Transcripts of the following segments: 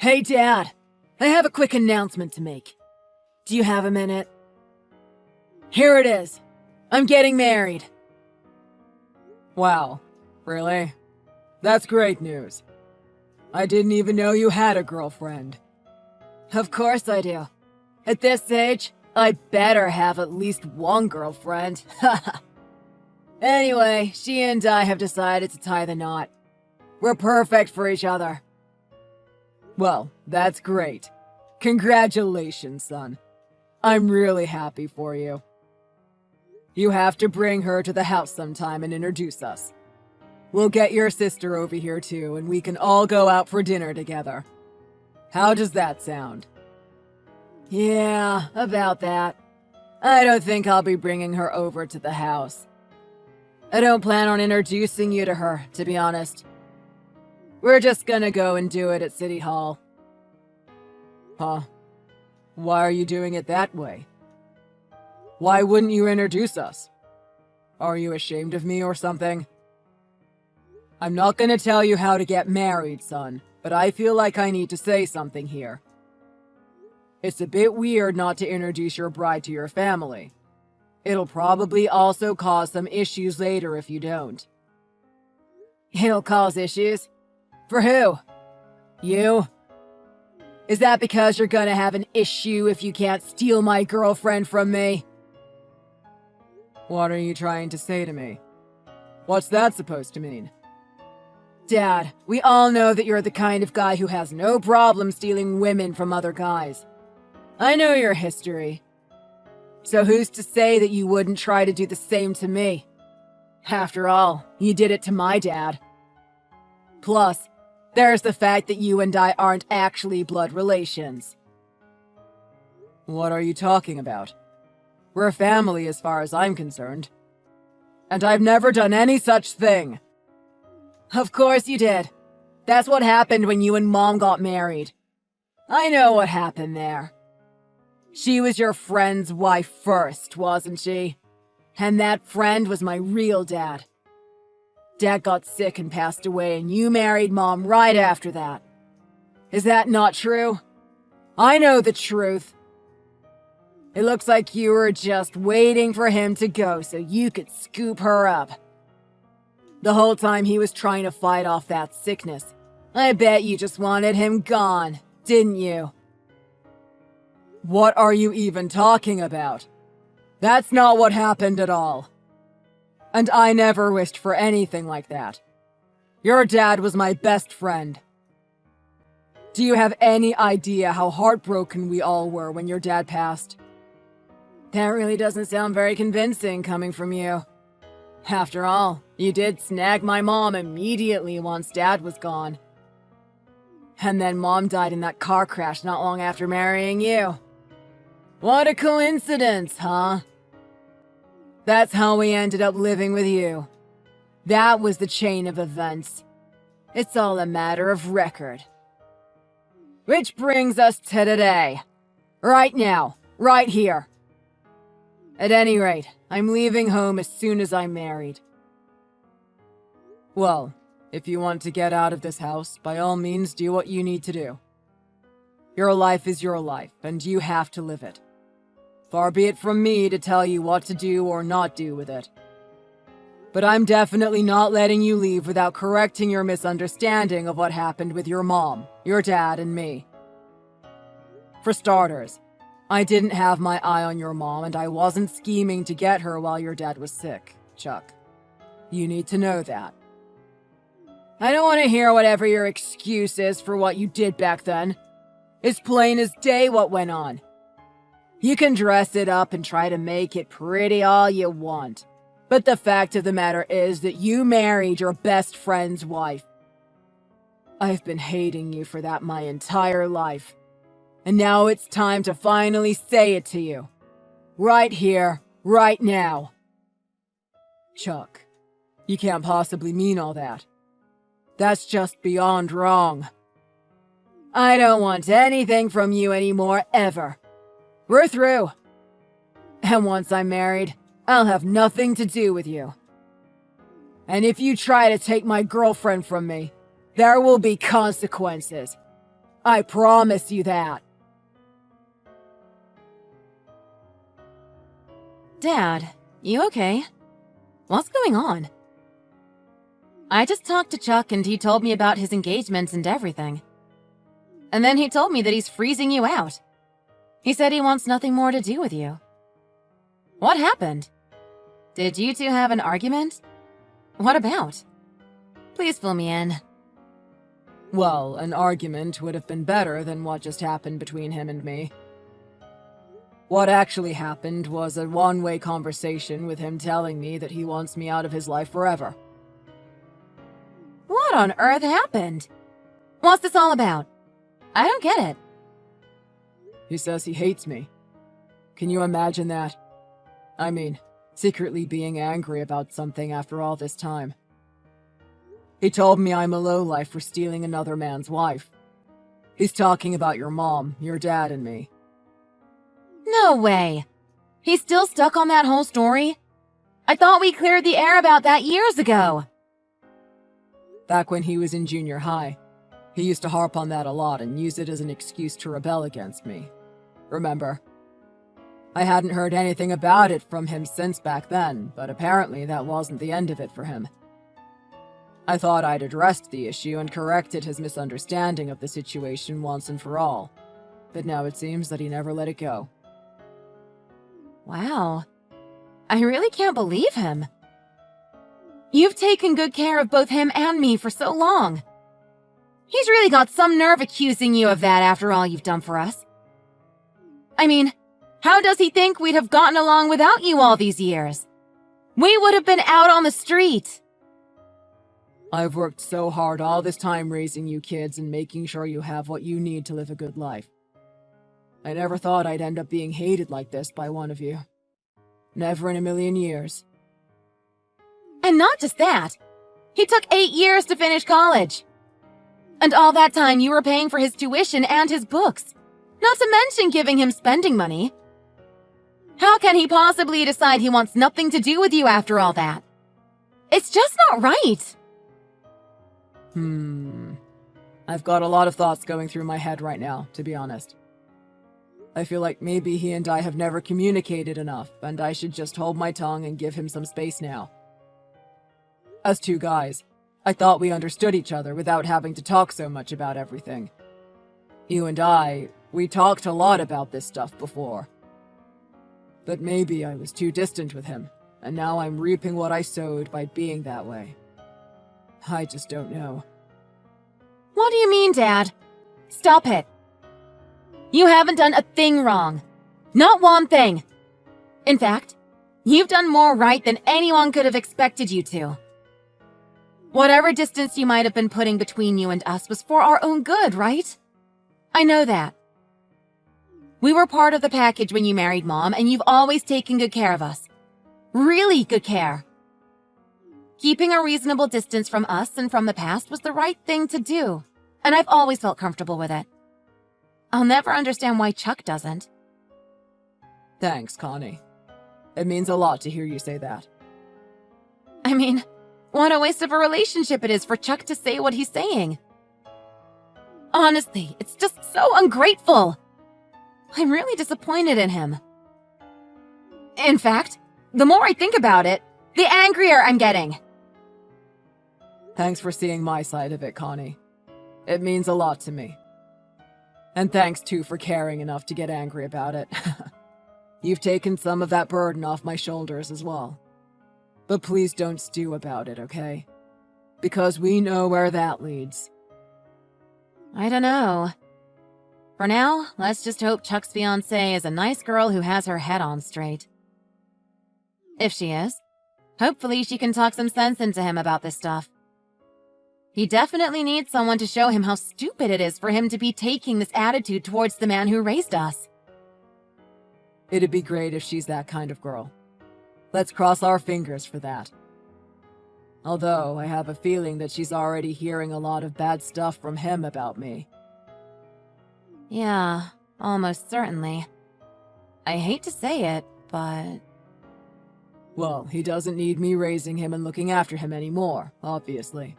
Hey, Dad. I have a quick announcement to make. Do you have a minute? Here it is. I'm getting married. Wow, really? That's great news. I didn't even know you had a girlfriend. Of course I do. At this age, I better have at least one girlfriend. Anyway, she and I have decided to tie the knot. We're perfect for each other. Well, that's great. Congratulations, son. I'm really happy for you. You have to bring her to the house sometime and introduce us. We'll get your sister over here too, and we can all go out for dinner together. How does that sound? Yeah, about that. I don't think I'll be bringing her over to the house. I don't plan on introducing you to her, to be honest. We're just gonna go and do it at City Hall. Huh? Why are you doing it that way? Why wouldn't you introduce us? Are you ashamed of me or something? I'm not gonna tell you how to get married, son, but I feel like I need to say something here. It's a bit weird not to introduce your bride to your family. It'll probably also cause some issues later if you don't. It'll cause issues? For who? You? Is that because you're gonna have an issue if you can't steal my girlfriend from me? What are you trying to say to me? What's that supposed to mean? Dad, we all know that you're the kind of guy who has no problem stealing women from other guys. I know your history. So who's to say that you wouldn't try to do the same to me? After all, you did it to my dad. Plus, there's the fact that you and I aren't actually blood relations. What are you talking about? We're family as far as I'm concerned. And I've never done any such thing. Of course you did. That's what happened when you and Mom got married. I know what happened there. She was your friend's wife first, wasn't she? And that friend was my real dad. Dad got sick and passed away, and you married Mom right after that. Is that not true? I know the truth. It looks like you were just waiting for him to go so you could scoop her up. The whole time he was trying to fight off that sickness, I bet you just wanted him gone, didn't you? What are you even talking about? That's not what happened at all. And I never wished for anything like that. Your dad was my best friend. Do you have any idea how heartbroken we all were when your dad passed? That really doesn't sound very convincing coming from you. After all, you did snag my mom immediately once Dad was gone. And then Mom died in that car crash not long after marrying you. What a coincidence, huh? That's how we ended up living with you. That was the chain of events. It's all a matter of record. Which brings us to today. Right now. Right here. At any rate, I'm leaving home as soon as I'm married. Well, if you want to get out of this house, by all means do what you need to do. Your life is your life, and you have to live it. Far be it from me to tell you what to do or not do with it. But I'm definitely not letting you leave without correcting your misunderstanding of what happened with your mom, your dad, and me. For starters, I didn't have my eye on your mom, and I wasn't scheming to get her while your dad was sick, Chuck. You need to know that. I don't want to hear whatever your excuse is for what you did back then. It's plain as day what went on. You can dress it up and try to make it pretty all you want. But the fact of the matter is that you married your best friend's wife. I've been hating you for that my entire life. And now it's time to finally say it to you. Right here, right now. Chuck, you can't possibly mean all that. That's just beyond wrong. I don't want anything from you anymore, ever. We're through. And once I'm married, I'll have nothing to do with you. And if you try to take my girlfriend from me, there will be consequences. I promise you that. Dad, you okay? What's going on? I just talked to Chuck and he told me about his engagement and everything. And then he told me that he's freezing you out. He said he wants nothing more to do with you. What happened? Did you two have an argument? What about? Please fill me in. Well, an argument would have been better than what just happened between him and me. What actually happened was a one-way conversation with him telling me that he wants me out of his life forever. What on earth happened? What's this all about? I don't get it. He says he hates me. Can you imagine that? I mean, secretly being angry about something after all this time. He told me I'm a lowlife for stealing another man's wife. He's talking about your mom, your dad, and me. No way. He's still stuck on that whole story? I thought we cleared the air about that years ago. Back when he was in junior high, he used to harp on that a lot and use it as an excuse to rebel against me. Remember? I hadn't heard anything about it from him since back then, but apparently that wasn't the end of it for him. I thought I'd addressed the issue and corrected his misunderstanding of the situation once and for all, but now it seems that he never let it go. Wow. I really can't believe him. You've taken good care of both him and me for so long. He's really got some nerve accusing you of that after all you've done for us. I mean, how does he think we'd have gotten along without you all these years? We would have been out on the street. I've worked so hard all this time raising you kids and making sure you have what you need to live a good life. I never thought I'd end up being hated like this by one of you. Never in a million years. And not just that. He took 8 years to finish college. And all that time you were paying for his tuition and his books. Not to mention giving him spending money. How can he possibly decide he wants nothing to do with you after all that? It's just not right. I've got a lot of thoughts going through my head right now, to be honest. I feel like maybe he and I have never communicated enough, and I should just hold my tongue and give him some space now. As two guys, I thought we understood each other without having to talk so much about everything. You and we talked a lot about this stuff before. But maybe I was too distant with him, and now I'm reaping what I sowed by being that way. I just don't know. What do you mean, Dad? Stop it. You haven't done a thing wrong. Not one thing. In fact, you've done more right than anyone could have expected you to. Whatever distance you might have been putting between you and us was for our own good, right? I know that. We were part of the package when you married Mom, and you've always taken good care of us. Really good care. Keeping a reasonable distance from us and from the past was the right thing to do, and I've always felt comfortable with it. I'll never understand why Chuck doesn't. Thanks, Connie. It means a lot to hear you say that. I mean, what a waste of a relationship it is for Chuck to say what he's saying. Honestly, it's just so ungrateful. I'm really disappointed in him. In fact, the more I think about it, the angrier I'm getting. Thanks for seeing my side of it, Connie. It means a lot to me. And thanks, too, for caring enough to get angry about it. You've taken some of that burden off my shoulders as well. But please don't stew about it, okay? Because we know where that leads. I don't know. For now, let's just hope Chuck's fiancée is a nice girl who has her head on straight. If she is, hopefully she can talk some sense into him about this stuff. He definitely needs someone to show him how stupid it is for him to be taking this attitude towards the man who raised us. It'd be great if she's that kind of girl. Let's cross our fingers for that. Although, I have a feeling that she's already hearing a lot of bad stuff from him about me. Yeah, almost certainly. I hate to say it, but... Well, he doesn't need me raising him and looking after him anymore, obviously.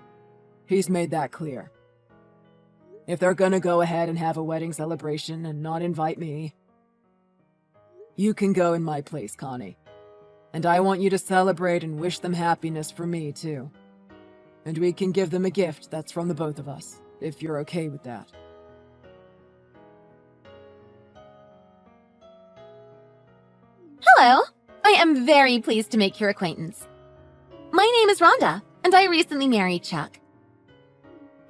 He's made that clear. If they're gonna go ahead and have a wedding celebration and not invite me, you can go in my place, Connie. And I want you to celebrate and wish them happiness for me, too. And we can give them a gift that's from the both of us, if you're okay with that. Hello! I am very pleased to make your acquaintance. My name is Rhonda, and I recently married Chuck.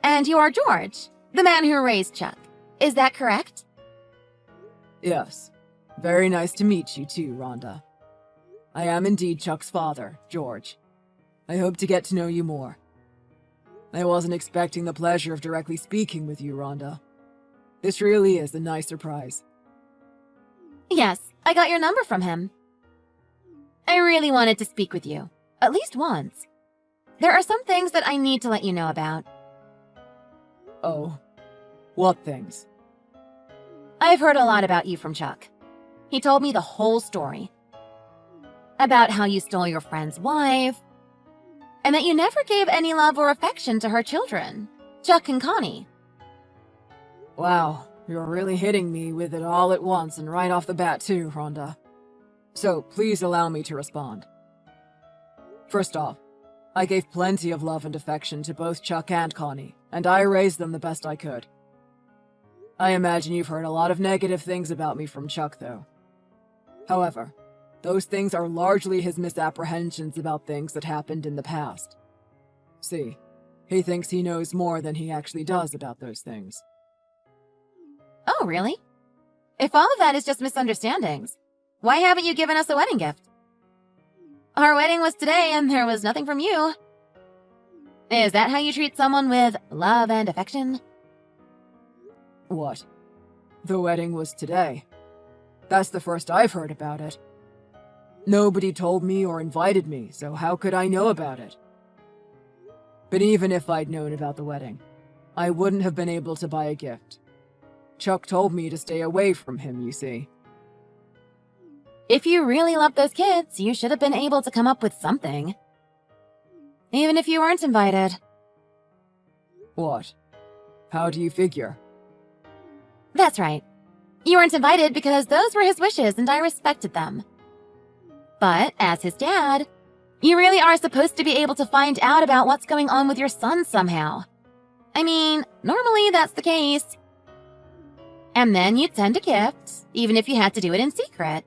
And you are George, the man who raised Chuck. Is that correct? Yes. Very nice to meet you, too, Rhonda. I am indeed Chuck's father, George. I hope to get to know you more. I wasn't expecting the pleasure of directly speaking with you, Rhonda. This really is a nice surprise. Yes, I got your number from him. I really wanted to speak with you, at least once. There are some things that I need to let you know about. Oh, what things? I've heard a lot about you from Chuck. He told me the whole story. About how you stole your friend's wife, and that you never gave any love or affection to her children, Chuck and Connie. Wow, you're really hitting me with it all at once and right off the bat too, Rhonda. So please allow me to respond. First off, I gave plenty of love and affection to both Chuck and Connie, and I raised them the best I could. I imagine you've heard a lot of negative things about me from Chuck, though. However, those things are largely his misapprehensions about things that happened in the past. See, he thinks he knows more than he actually does about those things. Oh, really? If all of that is just misunderstandings, why haven't you given us a wedding gift? Our wedding was today and there was nothing from you. Is that how you treat someone with love and affection? What? The wedding was today. That's the first I've heard about it. Nobody told me or invited me, so how could I know about it? But even if I'd known about the wedding, I wouldn't have been able to buy a gift. Chuck told me to stay away from him, you see. If you really love those kids, you should have been able to come up with something. Even if you weren't invited. What? How do you figure? That's right. You weren't invited because those were his wishes and I respected them. But, as his dad, you really are supposed to be able to find out about what's going on with your son somehow. I mean, normally that's the case. And then you'd send a gift, even if you had to do it in secret.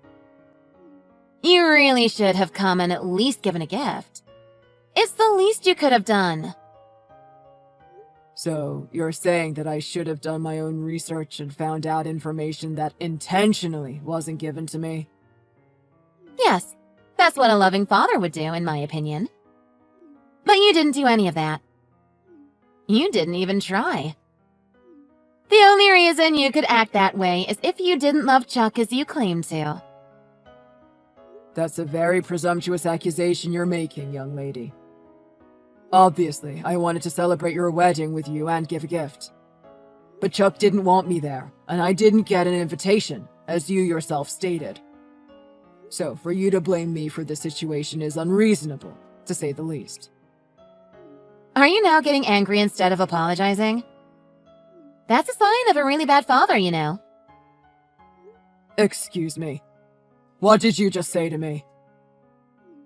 You really should have come and at least given a gift. It's the least you could have done. So, you're saying that I should have done my own research and found out information that intentionally wasn't given to me? Yes, that's what a loving father would do, in my opinion. But you didn't do any of that. You didn't even try. The only reason you could act that way is if you didn't love Chuck as you claimed to. That's a very presumptuous accusation you're making, young lady. Obviously, I wanted to celebrate your wedding with you and give a gift. But Chuck didn't want me there, and I didn't get an invitation, as you yourself stated. So, for you to blame me for this situation is unreasonable, to say the least. Are you now getting angry instead of apologizing? That's a sign of a really bad father, you know. Excuse me. What did you just say to me?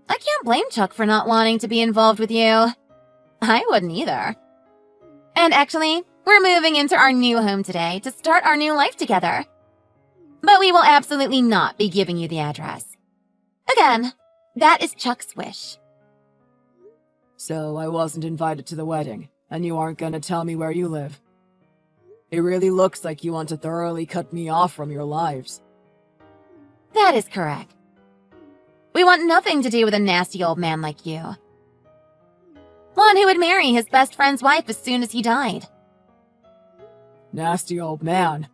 I can't blame Chuck for not wanting to be involved with you. I wouldn't either. And actually, we're moving into our new home today to start our new life together. But we will absolutely not be giving you the address. Again, that is Chuck's wish. So I wasn't invited to the wedding, and you aren't gonna tell me where you live. It really looks like you want to thoroughly cut me off from your lives. That is correct. We want nothing to do with a nasty old man like you. One who would marry his best friend's wife as soon as he died. Nasty old man.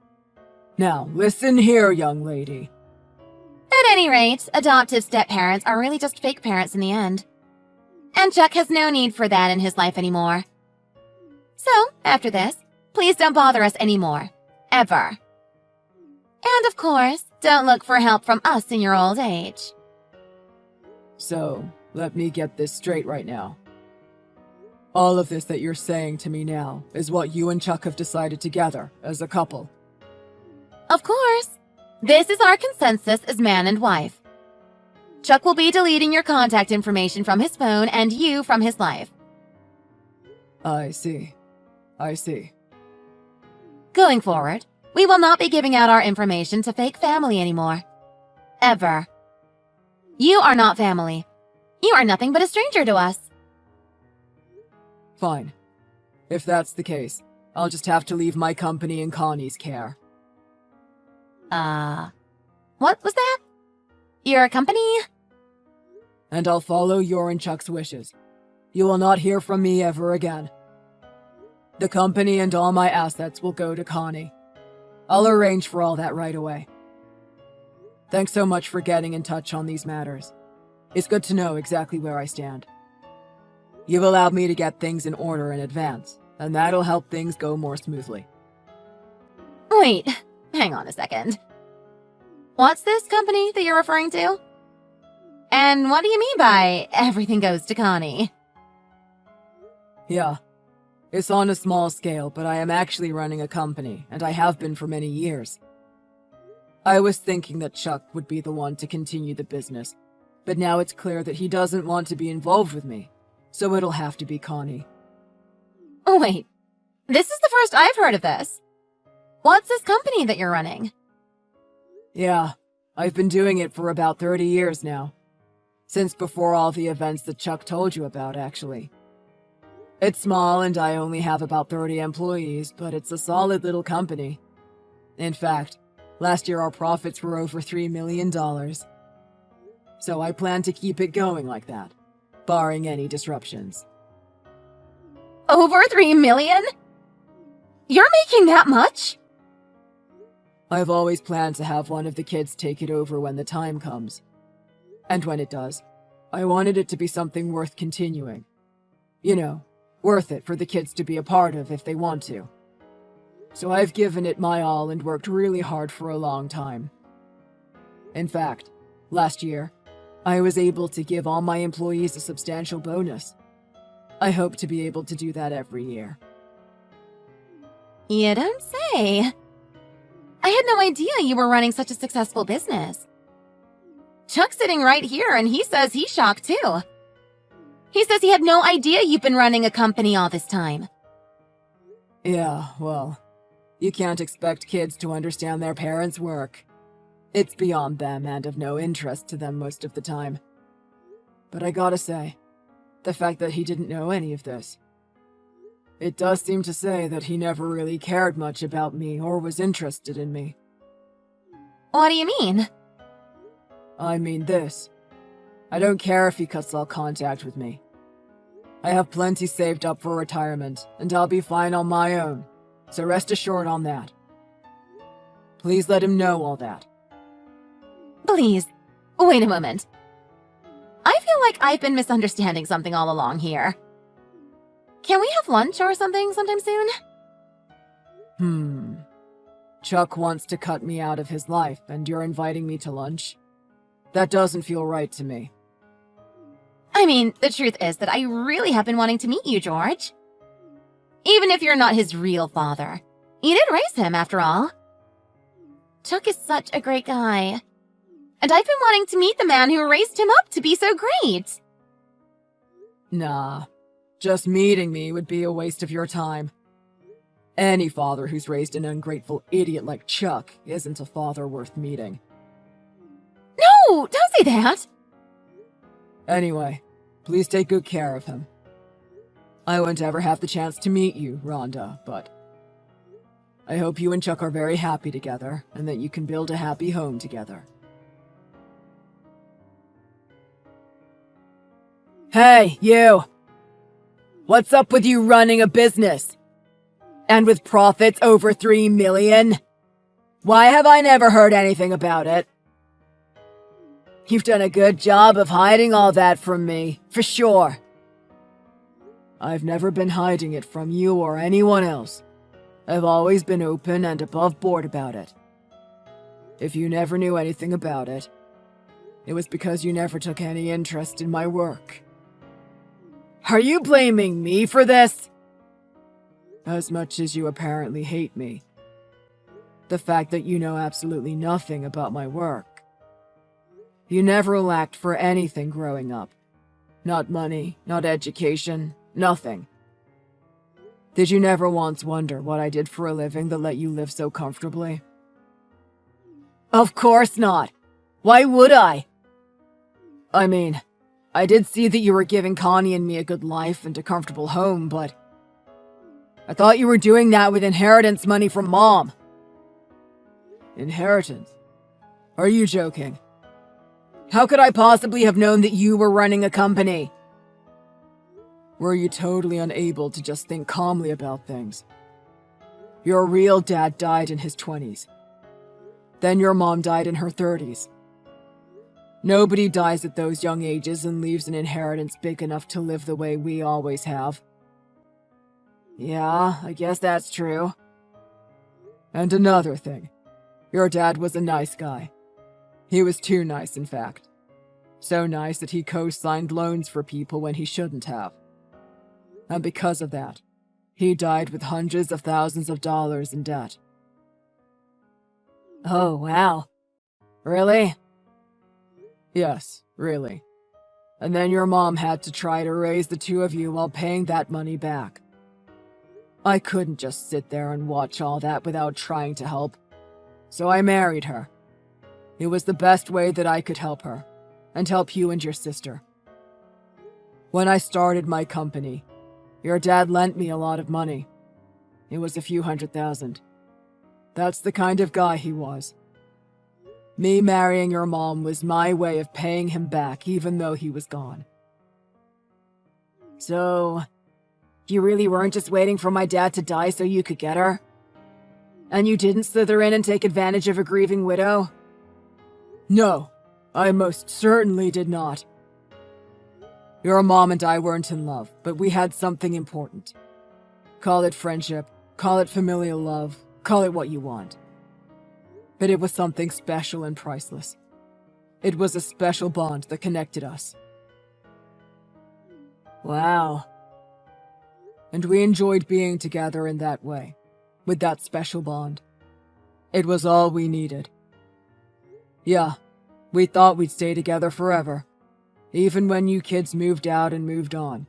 Now, listen here, young lady. At any rate, adoptive step-parents are really just fake parents in the end. And Chuck has no need for that in his life anymore. So, after this, please don't bother us anymore. Ever. And of course, don't look for help from us in your old age. So, let me get this straight right now. All of this that you're saying to me now is what you and Chuck have decided together as a couple. Of course. This is our consensus as man and wife. Chuck will be deleting your contact information from his phone and you from his life. I see. Going forward, we will not be giving out our information to fake family anymore. Ever. You are not family. You are nothing but a stranger to us. Fine. If that's the case, I'll just have to leave my company in Connie's care. What was that? Your company? And I'll follow your and Chuck's wishes. You will not hear from me ever again. The company and all my assets will go to Connie. I'll arrange for all that right away. Thanks so much for getting in touch on these matters. It's good to know exactly where I stand. You've allowed me to get things in order in advance, and that'll help things go more smoothly. Wait, hang on a second. What's this company that you're referring to? And what do you mean by everything goes to Connie? Yeah, it's on a small scale, but I am actually running a company, and I have been for many years. I was thinking that Chuck would be the one to continue the business, but now it's clear that he doesn't want to be involved with me, so it'll have to be Connie. Oh wait, this is the first I've heard of this. What's this company that you're running? Yeah, I've been doing it for about 30 years now. Since before all the events that Chuck told you about, actually. It's small and I only have about 30 employees, but it's a solid little company. In fact, last year our profits were over $3 million. So I plan to keep it going like that, barring any disruptions. Over 3 million? You're making that much? I've always planned to have one of the kids take it over when the time comes. And when it does, I wanted it to be something worth continuing. You know, worth it for the kids to be a part of if they want to. So I've given it my all and worked really hard for a long time. In fact, last year, I was able to give all my employees a substantial bonus. I hope to be able to do that every year. You don't say. I had no idea you were running such a successful business. Chuck's sitting right here and he says he's shocked too. He says he had no idea you've been running a company all this time. Yeah, well, you can't expect kids to understand their parents' work. It's beyond them and of no interest to them most of the time. But I gotta say, the fact that he didn't know any of this, it does seem to say that he never really cared much about me or was interested in me. What do you mean? I mean this. I don't care if he cuts all contact with me. I have plenty saved up for retirement, and I'll be fine on my own, so rest assured on that. Please let him know all that. Please, wait a moment. I feel like I've been misunderstanding something all along here. Can we have lunch or something sometime soon? Chuck wants to cut me out of his life, and you're inviting me to lunch? That doesn't feel right to me. I mean, the truth is that I really have been wanting to meet you, George. Even if you're not his real father. You did raise him, after all. Chuck is such a great guy. And I've been wanting to meet the man who raised him up to be so great. Nah, just meeting me would be a waste of your time. Any father who's raised an ungrateful idiot like Chuck isn't a father worth meeting. No, don't say that. Anyway, please take good care of him. I won't ever have the chance to meet you, Rhonda, but I hope you and Chuck are very happy together and that you can build a happy home together. Hey, you! What's up with you running a business? And with profits over 3 million? Why have I never heard anything about it? You've done a good job of hiding all that from me, for sure. I've never been hiding it from you or anyone else. I've always been open and above board about it. If you never knew anything about it, it was because you never took any interest in my work. Are you blaming me for this? As much as you apparently hate me. The fact that you know absolutely nothing about my work. You never lacked for anything growing up. Not money, not education, nothing. Did you never once wonder what I did for a living that let you live so comfortably? Of course not. Why would I? I mean, I did see that you were giving Connie and me a good life and a comfortable home, but I thought you were doing that with inheritance money from Mom. Inheritance? Are you joking? How could I possibly have known that you were running a company? Were you totally unable to just think calmly about things? Your real dad died in his 20s. Then your mom died in her 30s. Nobody dies at those young ages and leaves an inheritance big enough to live the way we always have. Yeah, I guess that's true. And another thing. Your dad was a nice guy. He was too nice, in fact. So nice that he co-signed loans for people when he shouldn't have. And because of that, he died with hundreds of thousands of dollars in debt. Oh, wow. Really? Yes, really. And then your mom had to try to raise the two of you while paying that money back. I couldn't just sit there and watch all that without trying to help. So I married her. It was the best way that I could help her, and help you and your sister. When I started my company, your dad lent me a lot of money. It was a few $100,000. That's the kind of guy he was. Me marrying your mom was my way of paying him back even though he was gone. So, you really weren't just waiting for my dad to die so you could get her? And you didn't slither in and take advantage of a grieving widow? No, I most certainly did not. Your mom and I weren't in love, but we had something important. Call it friendship, call it familial love, call it what you want. But it was something special and priceless. It was a special bond that connected us. Wow. And we enjoyed being together in that way, with that special bond. It was all we needed. Yeah, we thought we'd stay together forever, even when you kids moved out and moved on.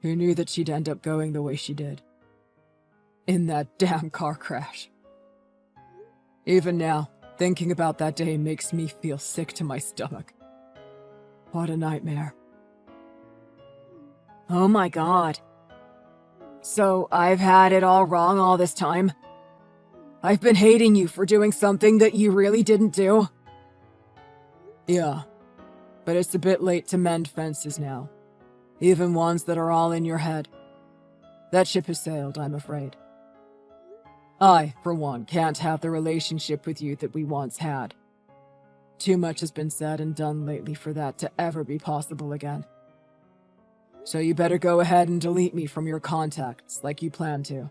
Who knew that she'd end up going the way she did? In that damn car crash. Even now, thinking about that day makes me feel sick to my stomach. What a nightmare. Oh my God. So I've had it all wrong all this time? I've been hating you for doing something that you really didn't do? Yeah, but it's a bit late to mend fences now. Even ones that are all in your head. That ship has sailed, I'm afraid. I, for one, can't have the relationship with you that we once had. Too much has been said and done lately for that to ever be possible again. So you better go ahead and delete me from your contacts like you plan to.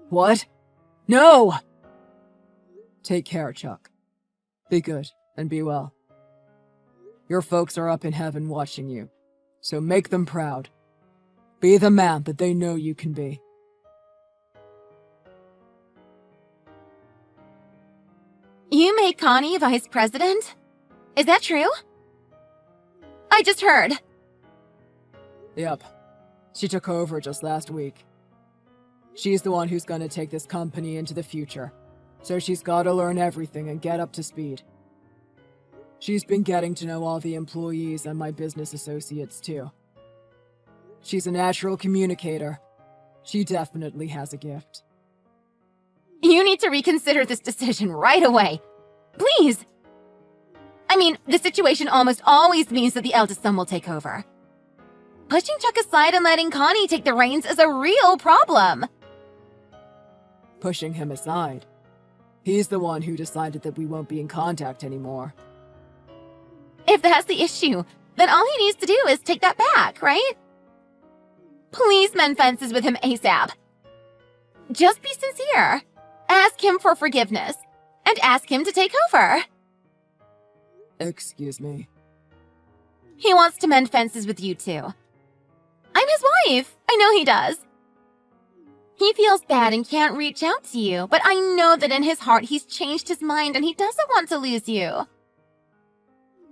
What? No! Take care, Chuck. Be good and be well. Your folks are up in heaven watching you, so make them proud. Be the man that they know you can be. You made Connie vice president? Is that true? I just heard. Yep. She took over just last week. She's the one who's gonna take this company into the future, so she's gotta learn everything and get up to speed. She's been getting to know all the employees and my business associates too. She's a natural communicator. She definitely has a gift. You need to reconsider this decision right away. Please! I mean, the situation almost always means that the eldest son will take over. Pushing Chuck aside and letting Connie take the reins is a real problem. Pushing him aside. He's the one who decided that we won't be in contact anymore. If that's the issue, then all he needs to do is take that back, right? Please mend fences with him ASAP. Just be sincere. Ask him for forgiveness, and ask him to take over. Excuse me. He wants to mend fences with you two. I'm his wife. I know he does. He feels bad and can't reach out to you, but I know that in his heart he's changed his mind and he doesn't want to lose you.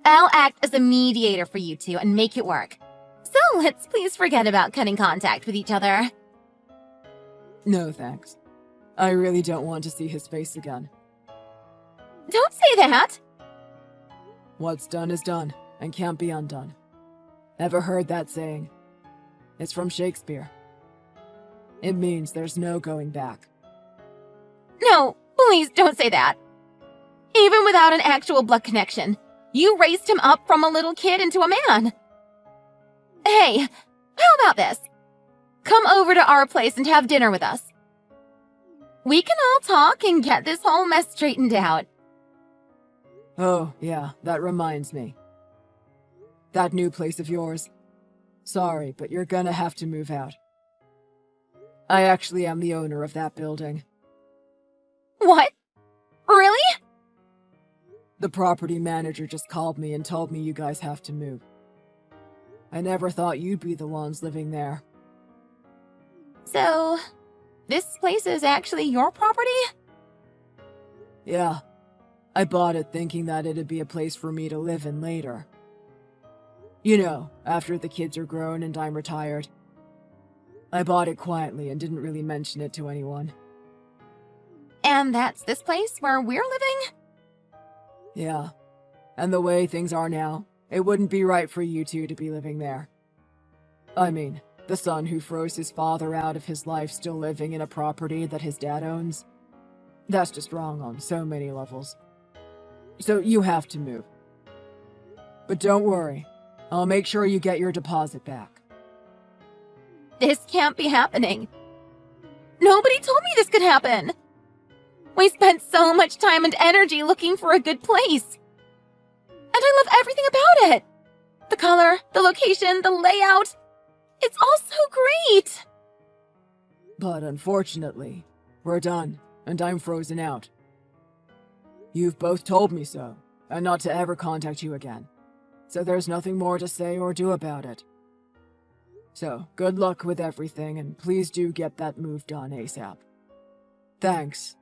I'll act as a mediator for you two and make it work. So let's please forget about cutting contact with each other. No, thanks. I really don't want to see his face again. Don't say that! What's done is done, and can't be undone. Ever heard that saying? It's from Shakespeare. It means there's no going back. No, please don't say that. Even without an actual blood connection, you raised him up from a little kid into a man. Hey, how about this? Come over to our place and have dinner with us. We can all talk and get this whole mess straightened out. Oh, yeah, that reminds me. That new place of yours. Sorry, but you're gonna have to move out. I actually am the owner of that building. What? Really? The property manager just called me and told me you guys have to move. I never thought you'd be the ones living there. So, this place is actually your property? Yeah. I bought it thinking that it'd be a place for me to live in later. You know, after the kids are grown and I'm retired. I bought it quietly and didn't really mention it to anyone. And that's this place where we're living? Yeah. And the way things are now, it wouldn't be right for you two to be living there. I mean, the son who froze his father out of his life still living in a property that his dad owns. That's just wrong on so many levels. So you have to move. But don't worry, I'll make sure you get your deposit back. This can't be happening. Nobody told me this could happen. We spent so much time and energy looking for a good place. And I love everything about it. The color, the location, the layout. It's all so great. But unfortunately, we're done, and I'm frozen out. You've both told me so, and not to ever contact you again. So there's nothing more to say or do about it. So, good luck with everything, and please do get that move done ASAP. Thanks.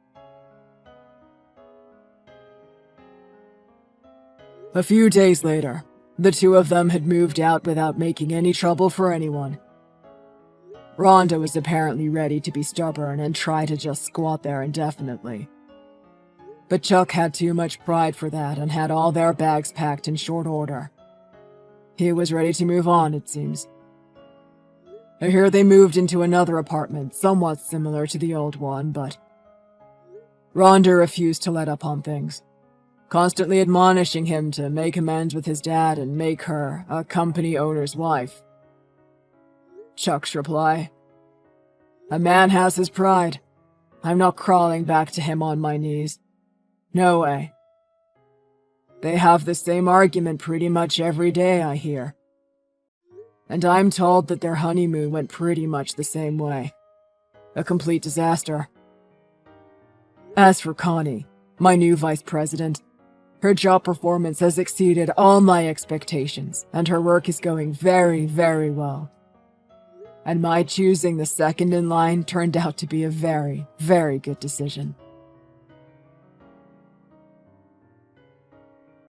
A few days later, the two of them had moved out without making any trouble for anyone. Rhonda was apparently ready to be stubborn and try to just squat there indefinitely. But Chuck had too much pride for that and had all their bags packed in short order. He was ready to move on, it seems. I hear they moved into another apartment, somewhat similar to the old one, but Rhonda refused to let up on things, constantly admonishing him to make amends with his dad and make her a company owner's wife. Chuck's reply: "A man has his pride. I'm not crawling back to him on my knees. No way." They have the same argument pretty much every day, I hear. And I'm told that their honeymoon went pretty much the same way. A complete disaster. As for Connie, my new vice president, her job performance has exceeded all my expectations, and her work is going very, very well. And my choosing the second in line turned out to be a very, very good decision.